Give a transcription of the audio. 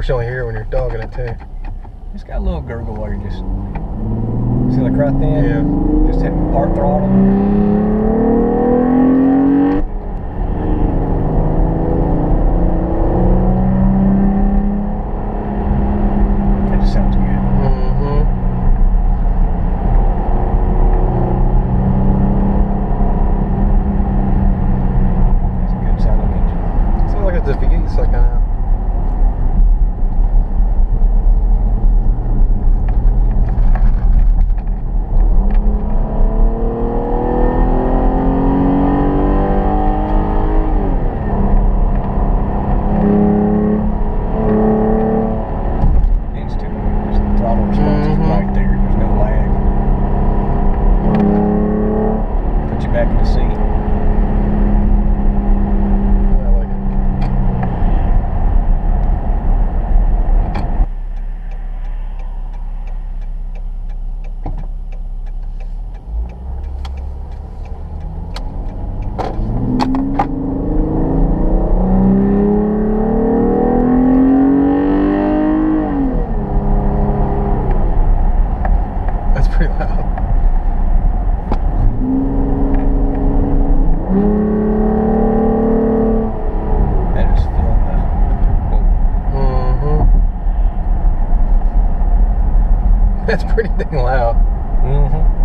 course, you only hear it when you're dogging it too. It's got a little gurgle where you just see like right then. Yeah. Just hit part throttle. That just sounds good. That's a good sounding engine. Sounds like it's a V8 sucking out. Needs to. Just the throttle response is right there. There's no lag. Put you back in the seat. I like it. That's pretty loud. That is feeling the That's pretty dang loud. Mm-hmm.